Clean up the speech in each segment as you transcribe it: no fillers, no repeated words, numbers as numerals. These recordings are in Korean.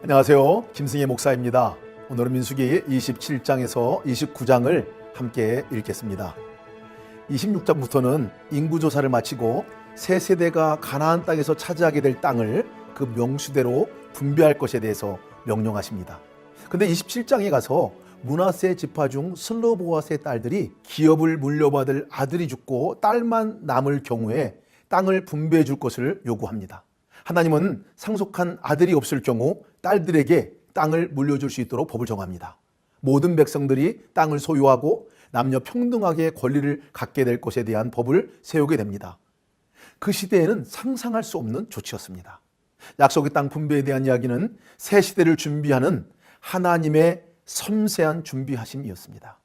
안녕하세요. 김승혜 목사입니다. 오늘은 민수기 27장에서 29장을 함께 읽겠습니다. 26장부터는 인구조사를 마치고 새 세대가 가나안 땅에서 차지하게 될 땅을 그 명수대로 분배할 것에 대해서 명령하십니다. 근데 27장에 가서 므낫세 지파 중 슬로보앗의 딸들이 기업을 물려받을 아들이 죽고 딸만 남을 경우에 땅을 분배해 줄 것을 요구합니다. 하나님은 상속한 아들이 없을 경우 딸들에게 땅을 물려줄 수 있도록 법을 정합니다. 모든 백성들이 땅을 소유하고 남녀 평등하게 권리를 갖게 될 것에 대한 법을 세우게 됩니다. 그 시대에는 상상할 수 없는 조치였습니다. 약속의 땅 분배에 대한 이야기는 새 시대를 준비하는 하나님의 섬세한 준비하심이었습니다.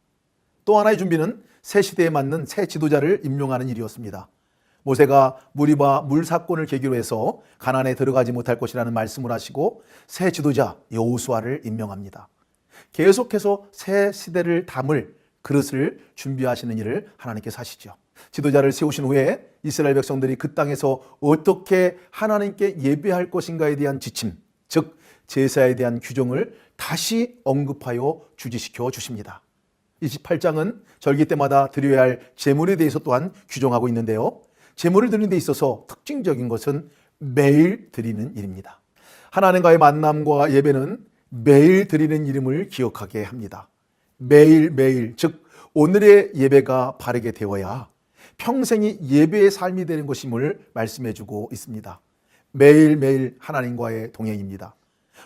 또 하나의 준비는 새 시대에 맞는 새 지도자를 임명하는 일이었습니다. 모세가 무리바 물 사건을 계기로 해서 가나안에 들어가지 못할 것이라는 말씀을 하시고 새 지도자 여호수아를 임명합니다. 계속해서 새 시대를 담을 그릇을 준비하시는 일을 하나님께서 하시죠. 지도자를 세우신 후에 이스라엘 백성들이 그 땅에서 어떻게 하나님께 예배할 것인가에 대한 지침, 즉 제사에 대한 규정을 다시 언급하여 주지시켜 주십니다. 28장은 절기 때마다 드려야 할 제물에 대해서 또한 규정하고 있는데요. 제물을 드리는 데 있어서 특징적인 것은 매일 드리는 일입니다. 하나님과의 만남과 예배는 매일 드리는 이름을 기억하게 합니다. 매일매일, 즉 오늘의 예배가 바르게 되어야 평생이 예배의 삶이 되는 것임을 말씀해 주고 있습니다. 매일매일 하나님과의 동행입니다.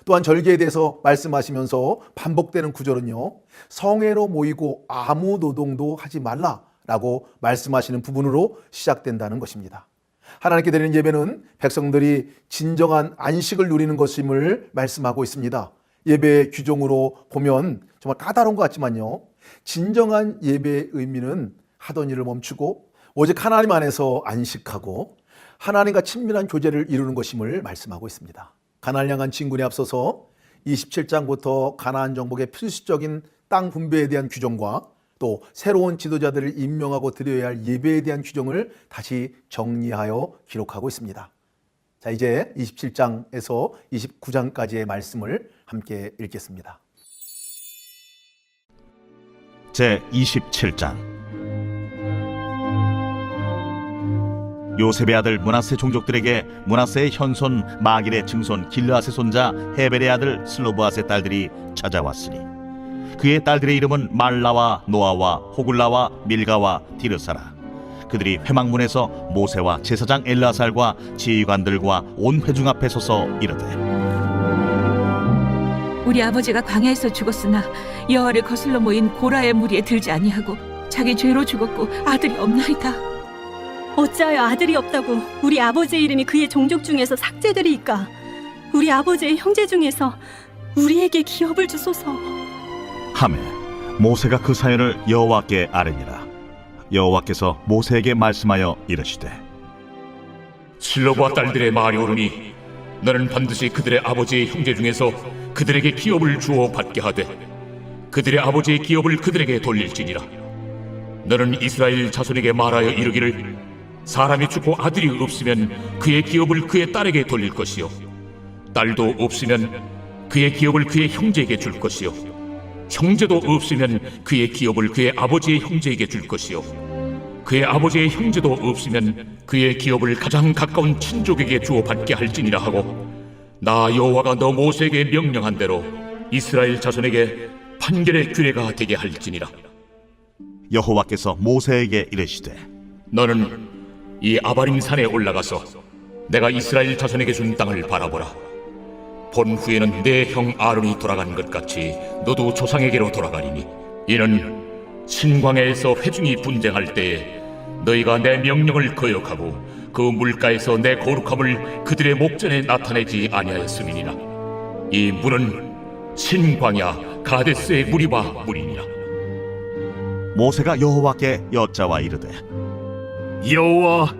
또한 절기에 대해서 말씀하시면서 반복되는 구절은요, 성회로 모이고 아무 노동도 하지 말라라고 말씀하시는 부분으로 시작된다는 것입니다. 하나님께 드리는 예배는 백성들이 진정한 안식을 누리는 것임을 말씀하고 있습니다. 예배의 규정으로 보면 정말 까다로운 것 같지만요, 진정한 예배의 의미는 하던 일을 멈추고 오직 하나님 안에서 안식하고 하나님과 친밀한 교제를 이루는 것임을 말씀하고 있습니다. 가나안을 향한 진군에 앞서서 27장부터 가나안 정복의 필수적인 땅 분배에 대한 규정과 또 새로운 지도자들을 임명하고 드려야 할 예배에 대한 규정을 다시 정리하여 기록하고 있습니다. 자, 이제 27장에서 29장까지의 말씀을 함께 읽겠습니다. 제 27장. 요셉의 아들 므낫세 종족들에게 므낫세의 현손 마길의 증손 길르앗의 손자 헤벨의 아들 슬로브앗의 딸들이 찾아왔으니 그의 딸들의 이름은 말라와 노아와 호글라와 밀가와 디르사라. 그들이 회막문에서 모세와 제사장 엘라살과 지휘관들과 온 회중 앞에 서서 이르되, 우리 아버지가 광야에서 죽었으나 여호와를 거슬러 모인 고라의 무리에 들지 아니하고 자기 죄로 죽었고 아들이 없나이다. 어찌하여 아들이 없다고 우리 아버지의 이름이 그의 종족 중에서 삭제되리이까? 우리 아버지의 형제 중에서 우리에게 기업을 주소서. 하매 모세가 그 사연을 여호와께 아뢰니라. 여호와께서 모세에게 말씀하여 이르시되, 슬로브와 딸들의 말이 옳으니 너는 반드시 그들의 아버지의 형제 중에서 그들에게 기업을 주어 받게 하되 그들의 아버지의 기업을 그들에게 돌릴지니라. 너는 이스라엘 자손에게 말하여 이르기를, 사람이 죽고 아들이 없으면 그의 기업을 그의 딸에게 돌릴 것이요 딸도 없으면 그의 기업을 그의 형제에게 줄 것이요 형제도 없으면 그의 기업을 그의 아버지의 형제에게 줄 것이요 그의 아버지의 형제도 없으면 그의 기업을 가장 가까운 친족에게 주어 받게 할지니라 하고, 나 여호와가 너 모세에게 명령한 대로 이스라엘 자손에게 판결의 규례가 되게 할지니라. 여호와께서 모세에게 이르시되, 너는 이 아바림 산에 올라가서 내가 이스라엘 자손에게 준 땅을 바라보라. 본 후에는 내 형 아론이 돌아간 것 같이 너도 조상에게로 돌아가리니, 이는 신광야에서 회중이 분쟁할 때에 너희가 내 명령을 거역하고 그 물가에서 내 거룩함을 그들의 목전에 나타내지 아니하였음이니라. 이 물은 신광야 가데스의 무리바 물이니라. 모세가 여호와께 여짜와 이르되, 여호와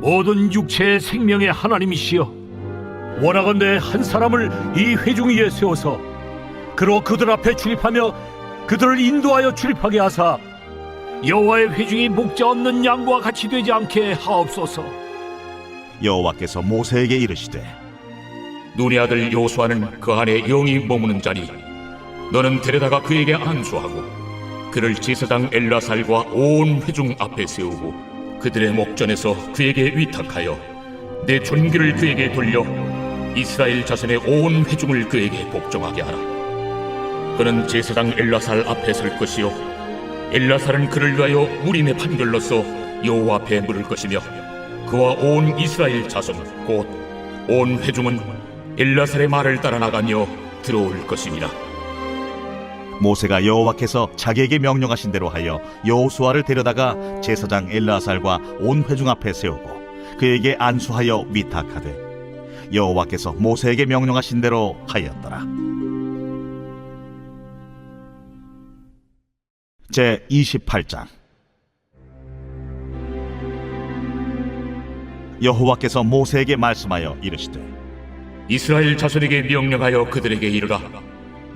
모든 육체의 생명의 하나님이시여, 원하건대 한 사람을 이 회중 위에 세워서 그로 그들 앞에 출입하며 그들을 인도하여 출입하게 하사 여호와의 회중이 목자 없는 양과 같이 되지 않게 하옵소서. 여호와께서 모세에게 이르시되, 눈의 아들 여호수아는 그 안에 영이 머무는 자니 너는 데려다가 그에게 안수하고 그를 제사장 엘라살과 온 회중 앞에 세우고 그들의 목전에서 그에게 위탁하여 내 존귀를 그에게 돌려 이스라엘 자손의 온 회중을 그에게 복종하게 하라. 그는 제사장 엘라살 앞에 설 것이요 엘라살은 그를 위하여 우림의 판결로서 여호와 앞에 물을 것이며 그와 온 이스라엘 자손 곧 온 회중은 엘라살의 말을 따라 나가며 들어올 것이니라. 모세가 여호와께서 자기에게 명령하신 대로 하여 여호수아를 데려다가 제사장 엘라살과 온 회중 앞에 세우고 그에게 안수하여 위탁하되 여호와께서 모세에게 명령하신 대로 하였더라. 제 28장. 여호와께서 모세에게 말씀하여 이르시되 이스라엘 자손에게 명령하여 그들에게 이르라.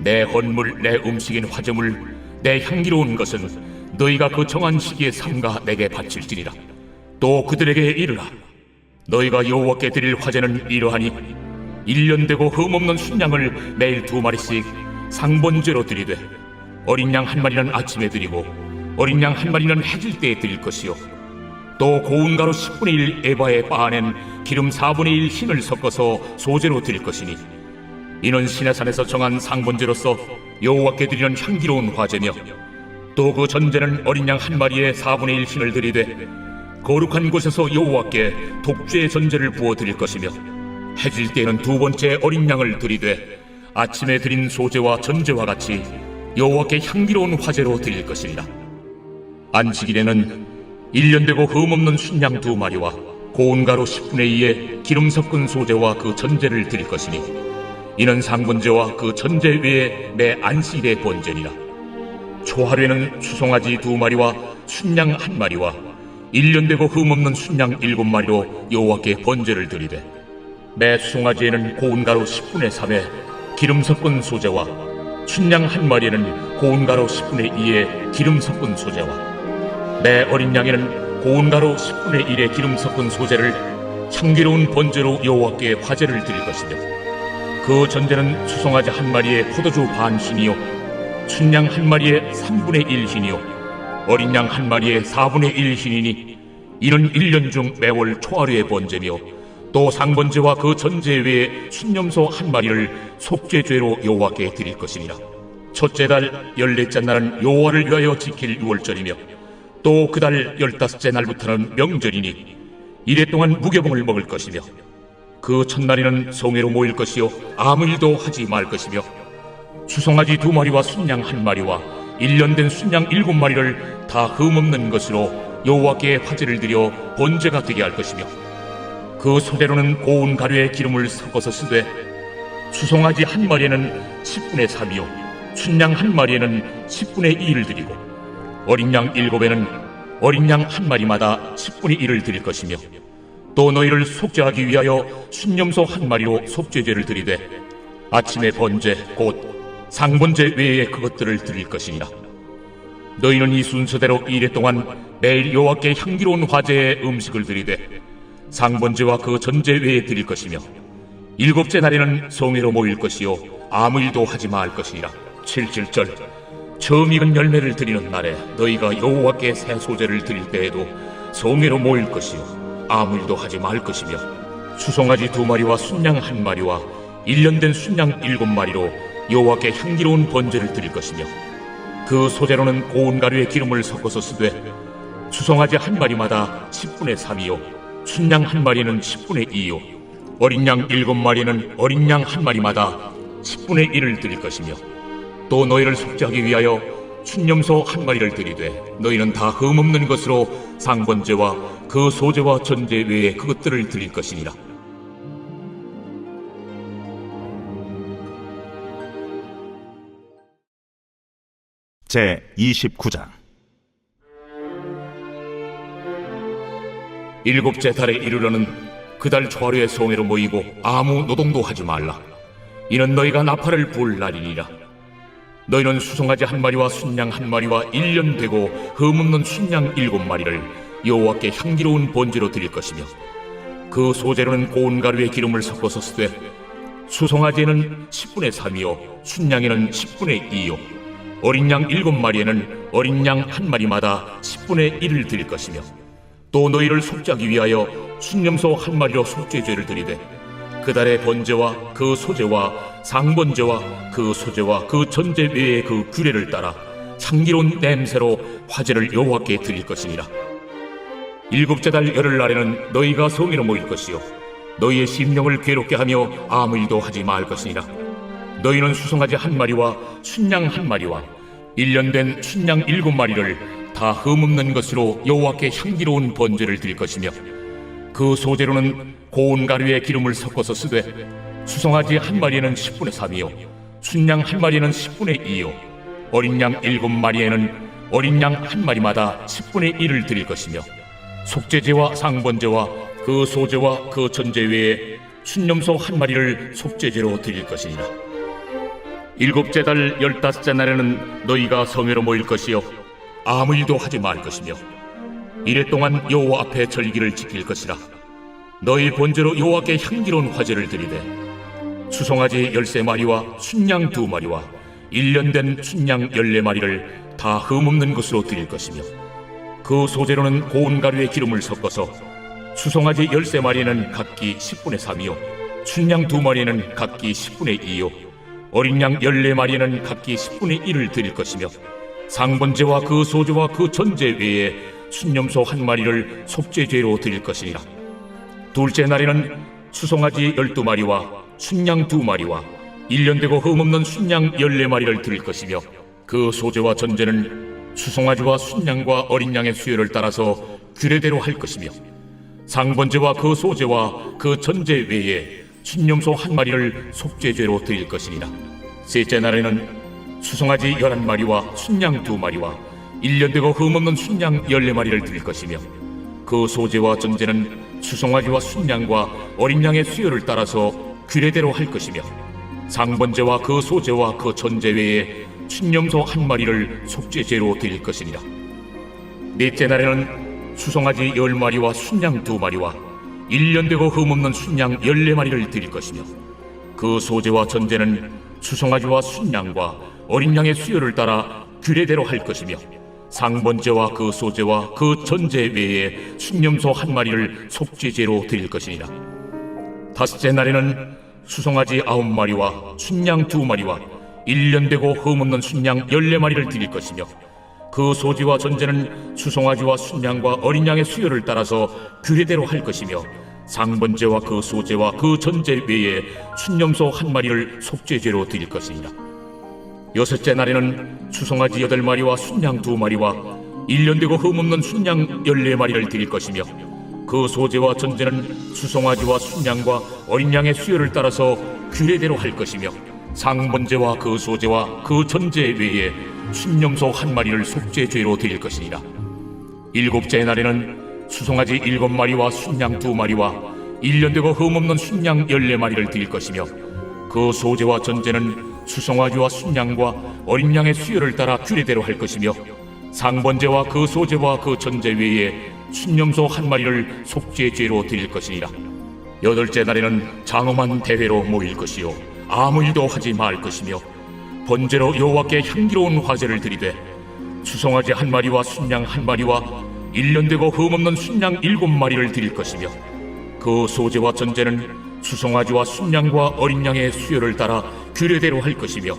내 헌물 내 음식인 화제물 내 향기로운 것은 너희가 그 정한 시기에 삼가 내게 바칠지니라. 또 그들에게 이르라. 너희가 여호와께 드릴 화제는 이러하니 1년 되고 흠없는 순양을 매일 2마리씩 상번제로 드리되 어린 양 1마리는 아침에 드리고 어린 양 1마리는 해질 때에 드릴 것이요 또 고운 가루 10분의 1 에바에 빻아낸 기름 4분의 1 흰을 섞어서 소제로 드릴 것이니 이는 시내산에서 정한 상번제로서 여호와께 드리는 향기로운 화제며 또 그 전제는 어린 양 1마리에 4분의 1 흰을 드리되 거룩한 곳에서 여호와께 독주의 전제를 부어 드릴 것이며 해질 때에는 2번째 어린 양을 드리되 아침에 드린 소제와 전제와 같이 여호와께 향기로운 화제로 드릴 것이니라. 안식일에는 1년 되고 흠없는 순양 2마리와 고운 가루 10분의 2에 기름 섞은 소제와 그 전제를 드릴 것이니 이는 상번제와 그 전제 외에 매 안식일의 번제니라. 초하루에는 수송아지 2마리와 순양 1마리와 1년 되고 흠없는 순양 7마리로 여호와께 번제를 드리되 매 수송아지에는 고운 가루 10분의 3에 기름 섞은 소제와 순양 1마리에는 고운 가루 10분의 2에 기름 섞은 소제와 매 어린 양에는 고운 가루 10분의 1에 기름 섞은 소제를 향기로운 번제로 여호와께 화제를 드릴 것이며 그 전제는 수송아지 1마리에 포도주 반 흰이요 순양 1마리에 3분의 1 흰이요 어린 양 1마리에 4분의 1 흰이니 이는 1년 중 매월 초하루의 번제며 또 상번제와 그 전제 외에 순념소 1마리를 속죄죄로 여호와께 드릴 것이니라. 첫째 달 14째 날은 여호와를 위하여 지킬 유월절이며 또 그 달 15째 날부터는 명절이니 이래 동안 무교봉을 먹을 것이며 그 첫날에는 성회로 모일 것이요 아무 일도 하지 말 것이며 수송아지 2마리와 순양 1마리와 1년 된 순양 7마리를 다 흠없는 것으로 여호와께 화제를 드려 번제가 되게 할 것이며 그 소대로는 고운 가루에 기름을 섞어서 쓰되 수송아지 1마리에는 10분의 3이요 순양 1마리에는 10분의 2를 드리고 어린 양 7에는 어린 양 1마리마다 10분의 1을 드릴 것이며 또 너희를 속죄하기 위하여 순념소 1마리로 속죄제를 드리되 아침의 번제 곧 상번제 외에 그것들을 드릴 것이니라. 너희는 이 순서대로 이래 동안 매일 여호와께 향기로운 화제의 음식을 드리되 상번제와 그 전제 외에 드릴 것이며 7째 날에는 성회로 모일 것이요 아무 일도 하지 말 것이니라. 7.7절 처음 익은 열매를 드리는 날에 너희가 여호와께 새 소제를 드릴 때에도 성회로 모일 것이요 아무 일도 하지 말 것이며 수송아지 2마리와 순양 1마리와 1년 된 순양 7마리로 여호와께 향기로운 번제를 드릴 것이며 그 소제로는 고운 가루에 기름을 섞어서 쓰되 수송아지 1마리마다 10분의 3이요 순양 1마리는 10분의 2요 어린 양 7마리는 어린 양 1마리마다 10분의 1을 드릴 것이며 또 너희를 속죄하기 위하여 순념소 1마리를 드리되 너희는 다 흠없는 것으로 상번제와 그 소제와 전제 외에 그것들을 드릴 것이니라. 제 29장. 7째 달에 이르러는 그 달 초하루에 성회로 모이고 아무 노동도 하지 말라. 이는 너희가 나팔을 불 날이니라. 너희는 수송아지 1마리와 순양 1마리와 1년 되고 흠없는 순양 7마리를 여호와께 향기로운 번제로 드릴 것이며 그 소제로는 고운 가루에 기름을 섞어서 쓰되 수송아지는 10분의 3이요 순양에는 10분의 2요 어린 양 7마리에는 어린 양 1마리마다 10분의 1을 드릴 것이며 또 너희를 속죄하기 위하여 순념소 1마리로 속죄죄를 드리되 그 달의 번제와 그 소제와 상번제와 그 소제와 그 전제 외의 그 규례를 따라 향기로운 냄새로 화제를 여호와께 드릴 것이니라. 7째 달 열흘날에는 너희가 성회로 모일 것이요 너희의 심령을 괴롭게 하며 아무 일도 하지 말 것이니라. 너희는 수송아지 1마리와 순양 1마리와 1년 된 순양 7마리를 다 흠없는 것으로 여호와께 향기로운 번제를 드릴 것이며 그 소재로는 고운 가루에 기름을 섞어서 쓰되 수송아지 1마리에는 10분의 3이요 순양 1마리에는 10분의 2요 어린 양 7마리에는 어린 양 1마리마다 10분의 1을 드릴 것이며 속죄제와 상번제와 그 소제와 그 전제 외에 순념소 1마리를 속죄제로 드릴 것이니라. 7째 달 15째 날에는 너희가 성회로 모일 것이요 아무 일도 하지 말 것이며 이래 동안 여호와 앞에 절기를 지킬 것이라. 너희 번제로 여호와께 향기로운 화제를 드리되 수송아지 13마리와 순양 2마리와 1년 된 순양 14마리를 다 흠없는 것으로 드릴 것이며 그 소재로는 고운 가루에 기름을 섞어서 수송아지 13마리는 각기 10분의 3이요 순양 2마리는 각기 10분의 2요 어린 양 14마리는 각기 10분의 1을 드릴 것이며 상번제와 그 소제와 그 전제 외에 순념소 1마리를 속죄죄로 드릴 것이니라. 둘째 날에는 수송아지 12마리와 순양 2마리와 1년 되고 흠없는 순양 14마리를 드릴 것이며 그 소제와 전제는 수송아지와 순양과 어린 양의 수요를 따라서 규례대로 할 것이며 상번제와 그 소제와 그 전제 외에 순념소 1마리를 속죄죄로 드릴 것이니라. 셋째 날에는 수송아지 11마리와 순양 2마리와 1년 되고 흠없는 순양 14마리를 드릴 것이며 그 소제와 전제는 수송아지와 순양과 어린 양의 수요를 따라서 규례대로 할 것이며 상번제와 그 소제와 그 전제 외에 순념소 1마리를 속죄죄로 드릴 것이니라. 넷째 날에는 수송아지 10마리와 순양 2마리와 1년 되고 흠없는 순양 14마리를 드릴 것이며 그 소제와 전제는 수송아지와 순양과 어린 양의 수요를 따라 규례대로 할 것이며 상번제와 그 소제와 그 전제 외에 순념소 1마리를 속죄죄로 드릴 것이니라. 다섯째 날에는 수송아지 9마리와 순양 2마리와 1년 되고 흠없는 순양 14마리를 드릴 것이며 그 소지와 전제는 수송아지와 순양과 어린 양의 수요를 따라서 규례대로 할 것이며 상번제와 그 소제와 그 전제 외에 순념소 1마리를 속죄죄로 드릴 것이니라. 여섯째 날에는 수송아지 8마리와 순양 2마리와 1년 되고 흠없는 순양 14마리를 드릴 것이며 그 소제와 전제는 수송아지와 순양과 어린 양의 수요를 따라서 규례대로 할 것이며 상번제와 그 소제와 그 전제 외에 순념소 1마리를 속죄죄로 드릴 것이니라. 일곱째 날에는 수송아지 7마리와 순양 2마리와 1년 되고 흠없는 순양 14마리를 드릴 것이며 그 소제와 전제는 수송아지와 순양과 어린 양의 수요를 따라 규례대로 할 것이며 상번제와 그 소제와 그 전제 외에 순념소 1마리를 속죄죄로 드릴 것이니라. 여덟째 날에는 장엄한 대회로 모일 것이요 아무 일도 하지 말 것이며 번제로 여호와께 향기로운 화제를 드리되 수송아지 1마리와 순양 1마리와 1년 되고 흠없는 순양 7마리를 드릴 것이며 그 소제와 전제는 수송아지와 순양과 어린 양의 수요를 따라 규례대로 할 것이며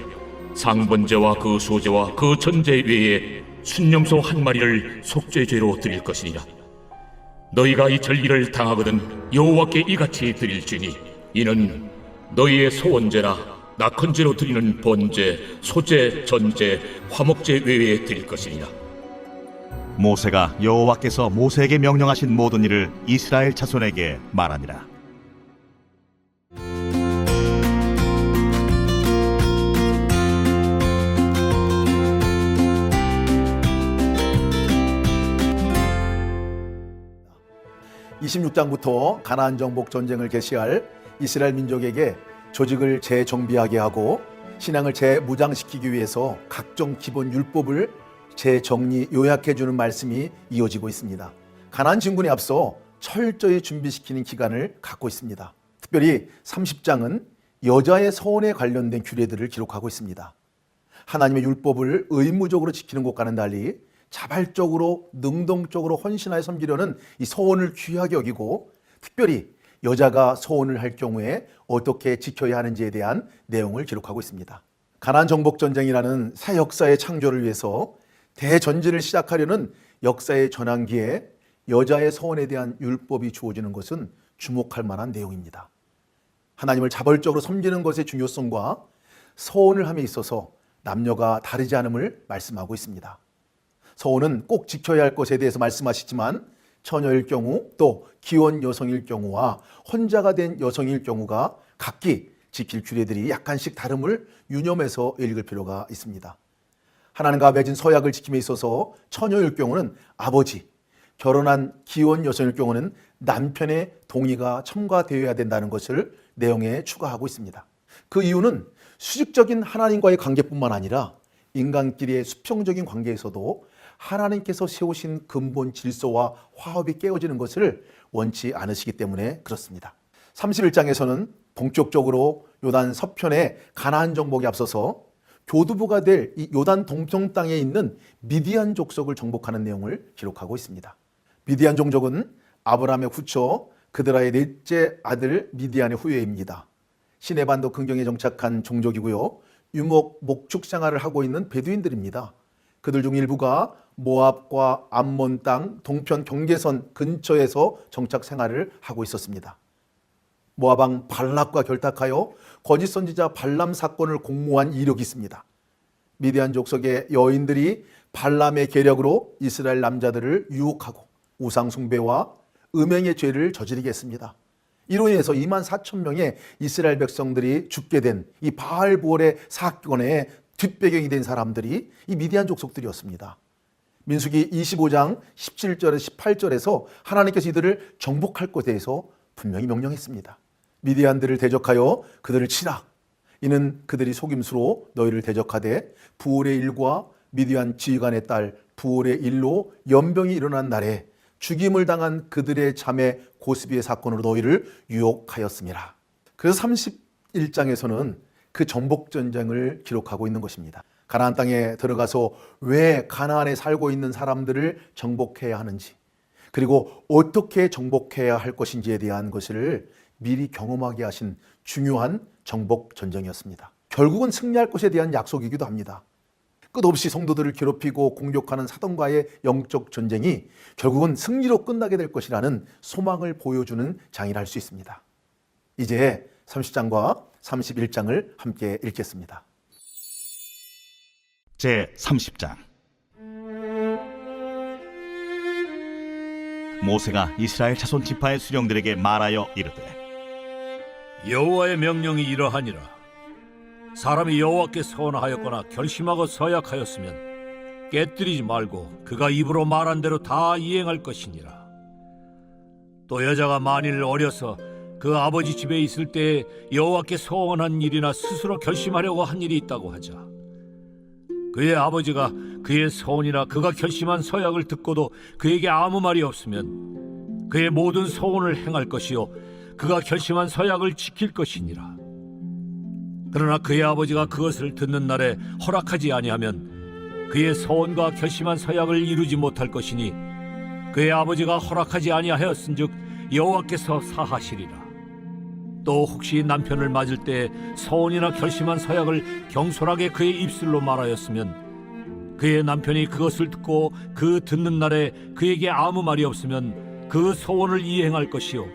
상번제와 그 소제와 그 전제 외에 순념소 1마리를 속죄죄로 드릴 것이니라. 너희가 이 절기를 당하거든 여호와께 이같이 드릴지니 이는 너희의 소원제라 낙헌제로 드리는 번제, 소제, 전제, 화목제 외에 드릴 것이니라. 모세가 여호와께서 모세에게 명령하신 모든 일을 이스라엘 자손에게 말하니라. (26장부터) 가나안 정복 전쟁을 개시할 이스라엘 민족에게 조직을 재정비하게 하고 신앙을 재무장시키기 위해서 각종 기본 율법을 재정리 요약해 주는 말씀이 이어지고 있습니다. 가나안 진군에 앞서 철저히 준비시키는 기간을 갖고 있습니다. 특별히 30장은 여자의 서원에 관련된 규례들을 기록하고 있습니다. 하나님의 율법을 의무적으로 지키는 것과는 달리 자발적으로 능동적으로 헌신하여 섬기려는 이 서원을 귀하게 여기고, 특별히 여자가 서원을 할 경우에 어떻게 지켜야 하는지에 대한 내용을 기록하고 있습니다. 가나안 정복 전쟁이라는 새 역사의 창조를 위해서 대전진을 시작하려는 역사의 전환기에 여자의 서원에 대한 율법이 주어지는 것은 주목할 만한 내용입니다. 하나님을 자발적으로 섬기는 것의 중요성과 서원을 함에 있어서 남녀가 다르지 않음을 말씀하고 있습니다. 서원은 꼭 지켜야 할 것에 대해서 말씀하시지만 처녀일 경우, 또 기혼 여성일 경우와 혼자가 된 여성일 경우가 각기 지킬 규례들이 약간씩 다름을 유념해서 읽을 필요가 있습니다. 하나님과 맺은 서약을 지킴에 있어서 처녀일 경우는 아버지, 결혼한 기혼 여성일 경우는 남편의 동의가 첨가되어야 된다는 것을 내용에 추가하고 있습니다. 그 이유는 수직적인 하나님과의 관계뿐만 아니라 인간끼리의 수평적인 관계에서도 하나님께서 세우신 근본 질서와 화합이 깨어지는 것을 원치 않으시기 때문에 그렇습니다. 31장에서는 본격적으로 요단 서편의 가나안 정복에 앞서서 교두보가 될 이 요단 동편 땅에 있는 미디안 족속을 정복하는 내용을 기록하고 있습니다. 미디안 종족은 아브라함의 후처 그드라의 넷째 아들 미디안의 후예입니다. 시내반도 근경에 정착한 종족이고요, 유목 목축 생활을 하고 있는 베두인들입니다. 그들 중 일부가 모압과 암몬 땅 동편 경계선 근처에서 정착 생활을 하고 있었습니다. 모압 왕 발락과 결탁하여 거짓 선지자 발람 사건을 공모한 이력이 있습니다. 미디안 족속의 여인들이 발람의 계략으로 이스라엘 남자들을 유혹하고 우상 숭배와 음행의 죄를 저지르게 했습니다. 이로 인해서 24,000명의 이스라엘 백성들이 죽게 된 이 바알부올의 사건의 뒷배경이 된 사람들이 이 미디안 족속들이었습니다. 민수기 25장 17절에서 18절에서 하나님께서 이들을 정복할 것에 대해서 분명히 명령했습니다. 미디안들을 대적하여 그들을 치라. 이는 그들이 속임수로 너희를 대적하되 부올의 일과 미디안 지휘관의 딸 부올의 일로 연병이 일어난 날에 죽임을 당한 그들의 자매 고스비의 사건으로 너희를 유혹하였음이라. 그래서 31장에서는 그 정복전쟁을 기록하고 있는 것입니다. 가나안 땅에 들어가서 왜 가나안에 살고 있는 사람들을 정복해야 하는지, 그리고 어떻게 정복해야 할 것인지에 대한 것을 미리 경험하게 하신 중요한 정복전쟁이었습니다. 결국은 승리할 것에 대한 약속이기도 합니다. 끝없이 성도들을 괴롭히고 공격하는 사단과의 영적 전쟁이 결국은 승리로 끝나게 될 것이라는 소망을 보여주는 장이라 할 수 있습니다. 이제 30장과 31장을 함께 읽겠습니다. 제 30장. 모세가 이스라엘 자손 지파의 수령들에게 말하여 이르되, 여호와의 명령이 이러하니라. 사람이 여호와께 서원하였거나 결심하고 서약하였으면 깨뜨리지 말고 그가 입으로 말한 대로 다 이행할 것이니라. 또 여자가 만일 어려서 그 아버지 집에 있을 때 여호와께 서원한 일이나 스스로 결심하려고 한 일이 있다고 하자. 그의 아버지가 그의 서원이나 그가 결심한 서약을 듣고도 그에게 아무 말이 없으면 그의 모든 서원을 행할 것이요 그가 결심한 서약을 지킬 것이니라. 그러나 그의 아버지가 그것을 듣는 날에 허락하지 아니하면 그의 서원과 결심한 서약을 이루지 못할 것이니 그의 아버지가 허락하지 아니하였은즉 여호와께서 사하시리라. 또 혹시 남편을 맞을 때 서원이나 결심한 서약을 경솔하게 그의 입술로 말하였으면 그의 남편이 그것을 듣고 그 듣는 날에 그에게 아무 말이 없으면 그 서원을 이행할 것이요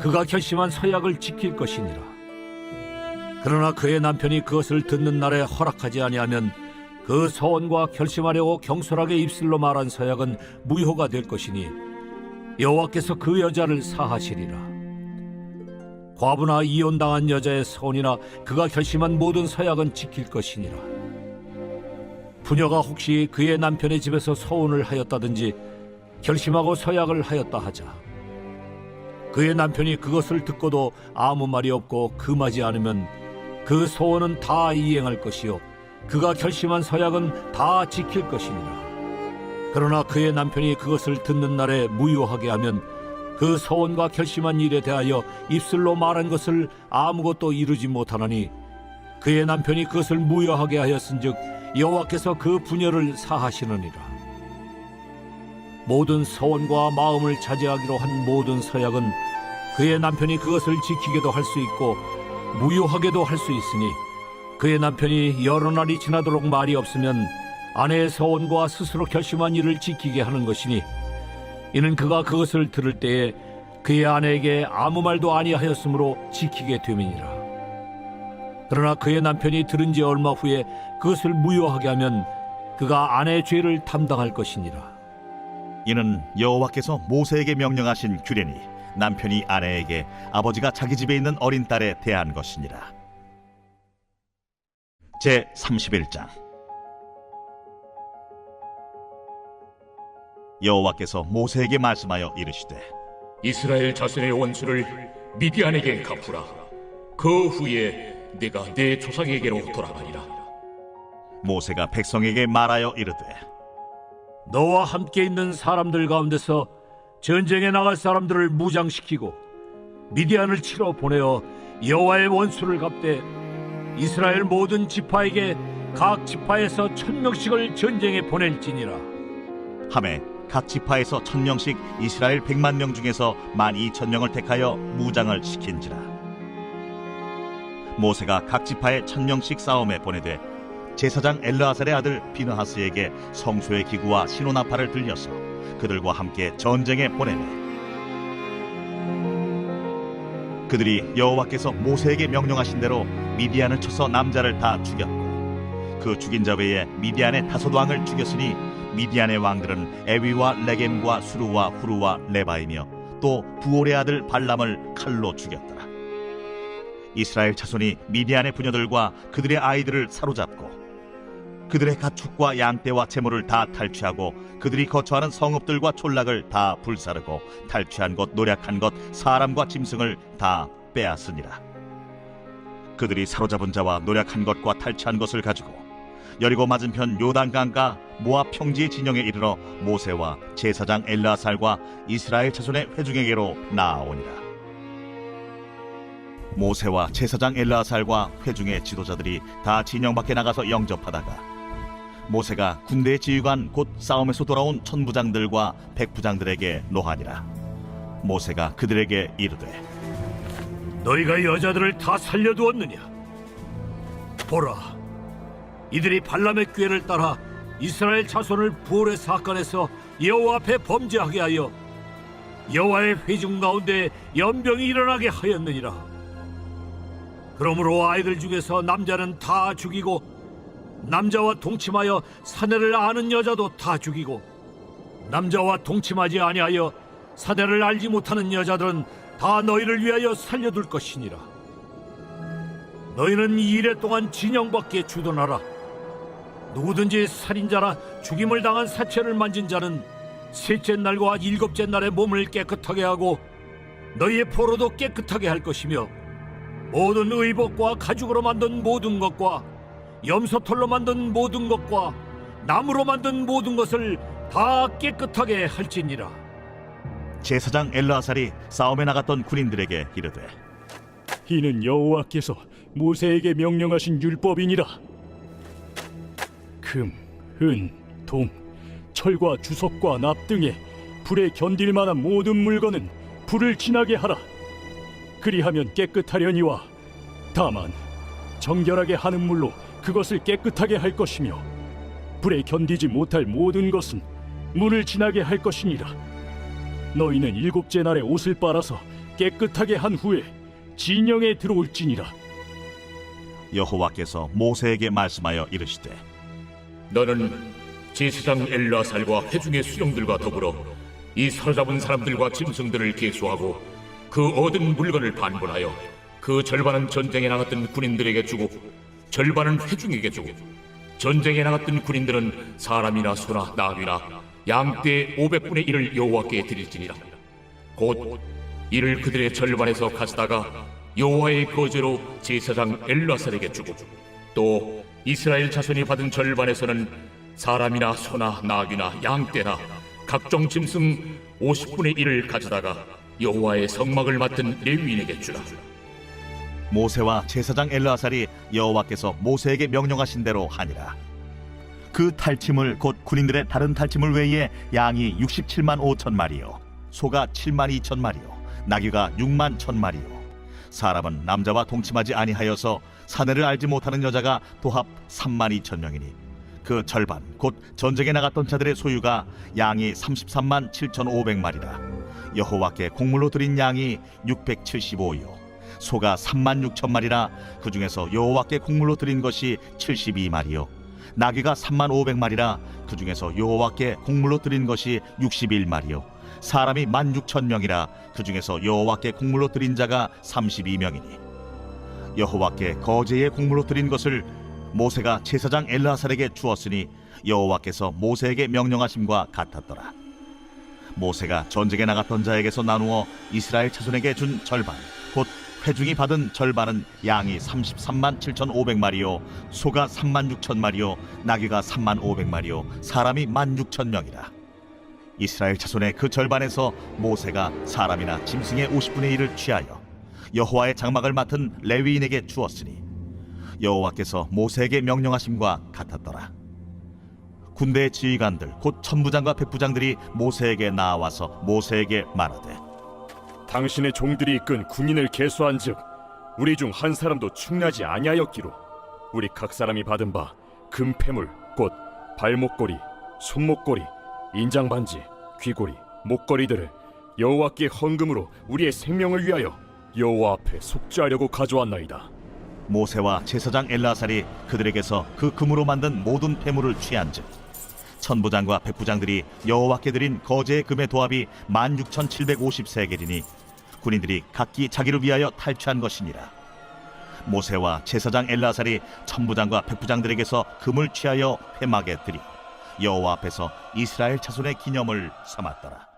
그가 결심한 서약을 지킬 것이니라. 그러나 그의 남편이 그것을 듣는 날에 허락하지 아니하면 그 서원과 결심하려고 경솔하게 입술로 말한 서약은 무효가 될 것이니 여호와께서 그 여자를 사하시리라. 과부나 이혼당한 여자의 서원이나 그가 결심한 모든 서약은 지킬 것이니라. 부녀가 혹시 그의 남편의 집에서 서원을 하였다든지 결심하고 서약을 하였다 하자. 그의 남편이 그것을 듣고도 아무 말이 없고 금하지 않으면 그 서원은 다 이행할 것이요 그가 결심한 서약은 다 지킬 것이니라. 그러나 그의 남편이 그것을 듣는 날에 무효하게 하면 그 서원과 결심한 일에 대하여 입술로 말한 것을 아무것도 이루지 못하나니 그의 남편이 그것을 무효하게 하였은즉 여호와께서 그 분열을 사하시느니라. 모든 서원과 마음을 자제하기로 한 모든 서약은 그의 남편이 그것을 지키게도 할 수 있고 무효하게도 할 수 있으니 그의 남편이 여러 날이 지나도록 말이 없으면 아내의 서원과 스스로 결심한 일을 지키게 하는 것이니 이는 그가 그것을 들을 때에 그의 아내에게 아무 말도 아니하였으므로 지키게 됨이니라. 그러나 그의 남편이 들은 지 얼마 후에 그것을 무효하게 하면 그가 아내의 죄를 담당할 것이니라. 이는 여호와께서 모세에게 명령하신 규례니 남편이 아내에게 아버지가 자기 집에 있는 어린 딸에 대한 것이니라. 제 31장. 여호와께서 모세에게 말씀하여 이르시되 이스라엘 자손의 원수를 미디안에게 갚으라. 그 후에 내가 내 조상에게로 돌아가리라. 모세가 백성에게 말하여 이르되 너와 함께 있는 사람들 가운데서 전쟁에 나갈 사람들을 무장시키고 미디안을 치러 보내어 여호와의 원수를 갚되 이스라엘 모든 지파에게 각 지파에서 1000명씩을 전쟁에 보낼지니라. 하매 각 지파에서 1000명씩 이스라엘 100만 명 중에서 12,000명을 택하여 무장을 시킨지라. 모세가 각 지파에 1000명씩 싸움에 보내되 제사장 엘르아살의 아들 비느하스에게 성소의 기구와 신호나팔을 들려서 그들과 함께 전쟁에 보내매 그들이 여호와께서 모세에게 명령하신 대로 미디안을 쳐서 남자를 다 죽였고 그 죽인 자 외에 미디안의 5 왕을 죽였으니 미디안의 왕들은 에위와 레겜과 수루와 후루와 레바이며 또 부올의 아들 발람을 칼로 죽였더라. 이스라엘 자손이 미디안의 부녀들과 그들의 아이들을 사로잡고 그들의 가축과 양떼와 재물을 다 탈취하고 그들이 거처하는 성읍들과 촌락을 다 불사르고 탈취한 것 노략한 것 사람과 짐승을 다 빼앗으니라. 그들이 사로잡은 자와 노략한 것과 탈취한 것을 가지고 여리고 맞은편 요단강가 모압 평지의 진영에 이르러 모세와 제사장 엘르아살과 이스라엘 자손의 회중에게로 나아오니라. 모세와 제사장 엘르아살과 회중의 지도자들이 다 진영 밖에 나가서 영접하다가 모세가 군대의 지휘관 곧 싸움에서 돌아온 천부장들과 백부장들에게 노하니라. 모세가 그들에게 이르되 너희가 여자들을 다 살려두었느냐? 보라, 이들이 발람의 꾀를 따라 이스라엘 자손을 부올의 사건에서 여호와 앞에 범죄하게 하여 여호와의 회중 가운데 연병이 일어나게 하였느니라. 그러므로 아이들 중에서 남자는 다 죽이고 남자와 동침하여 사내를 아는 여자도 다 죽이고 남자와 동침하지 아니하여 사내를 알지 못하는 여자들은 다 너희를 위하여 살려둘 것이니라. 너희는 이 일에 동안 진영 밖에 주둔하라. 누구든지 살인자나 죽임을 당한 사체를 만진 자는 셋째 날과 일곱째 날에 몸을 깨끗하게 하고 너희의 포로도 깨끗하게 할 것이며 모든 의복과 가죽으로 만든 모든 것과 염소털로 만든 모든 것과 나무로 만든 모든 것을 다 깨끗하게 할지니라. 제사장 엘르아살이 싸움에 나갔던 군인들에게 이르되 이는 여호와께서 모세에게 명령하신 율법이니라. 금, 은, 동, 철과 주석과 납 등의 불에 견딜 만한 모든 물건은 불을 지나게 하라. 그리하면 깨끗하려니와 다만 정결하게 하는 물로 그것을 깨끗하게 할 것이며 불에 견디지 못할 모든 것은 물을 지나게 할 것이니라. 너희는 일곱째 날에 옷을 빨아서 깨끗하게 한 후에 진영에 들어올지니라. 여호와께서 모세에게 말씀하여 이르시되 너는 제사장 엘르아살과 회중의 수령들과 더불어 이 사로잡은 사람들과 짐승들을 계수하고 그 얻은 물건을 반분하여 그 절반은 전쟁에 나갔던 군인들에게 주고 절반은 회중에게 주고 전쟁에 나갔던 군인들은 사람이나 소나 나귀나 양떼 500분의 1을 여호와께 드릴지니라. 곧 이를 그들의 절반에서 가져다가 여호와의 거제로 제사장 엘르아살에게 주고 또 이스라엘 자손이 받은 절반에서는 사람이나 소나 나귀나 양떼나 각종 짐승 50분의 1을 가져다가 여호와의 성막을 맡은 레위인에게 주라. 모세와 제사장 엘르아살이 여호와께서 모세에게 명령하신 대로 하니라. 그 탈침을 곧 군인들의 다른 탈침을 외에 양이 67만 5천 마리요, 소가 7만 2천 마리요, 나귀가 6만 1천 마리요. 사람은 남자와 동침하지 아니하여서 사내를 알지 못하는 여자가 도합 3만 2천 명이니 그 절반 곧 전쟁에 나갔던 자들의 소유가 양이 33만 7,500마리라. 여호와께 곡물로 드린 양이 675요, 소가 3만 6천 마리라. 그 중에서 여호와께 곡물로 드린 것이 72마리요, 나귀가 3만 500마리라. 그 중에서 여호와께 곡물로 드린 것이 61마리요, 사람이 16,000명이라. 그 중에서 여호와께 곡물로 드린 자가 32명이니 여호와께 거제의 곡물로 드린 것을 모세가 제사장 엘르아살에게 주었으니 여호와께서 모세에게 명령하심과 같았더라. 모세가 전쟁에 나갔던 자에게서 나누어 이스라엘 자손에게 준 절반 곧 회중이 받은 절반은 양이 33만 7,500마리요, 소가 3만 6천 마리요, 나귀가 3만 500마리요, 사람이 16,000명이라. 이스라엘 자손의 그 절반에서 모세가 사람이나 짐승의 50분의 1을 취하여 여호와의 장막을 맡은 레위인에게 주었으니 여호와께서 모세에게 명령하심과 같았더라. 군대의 지휘관들 곧 천부장과 백부장들이 모세에게 나와서 모세에게 말하되, 당신의 종들이 이끈 군인을 계수한즉 우리 중 한 사람도 충나지 아니하였기로 우리 각 사람이 받은 바 금패물 곧 발목걸이, 손목걸이, 인장반지, 귀고리, 목걸이들을 여호와께 헌금으로 우리의 생명을 위하여 여호와 앞에 속죄하려고 가져왔나이다. 모세와 제사장 엘르아살이 그들에게서 그 금으로 만든 모든 폐물을 취한즉 천부장과 백부장들이 여호와께 드린 거제의 금의 도합이 16,750세겔이니 군인들이 각기 자기를 위하여 탈취한 것이니라. 모세와 제사장 엘르아살이 천부장과 백부장들에게서 금을 취하여 회막에 드리 여호와 앞에서 이스라엘 자손의 기념을 삼았더라.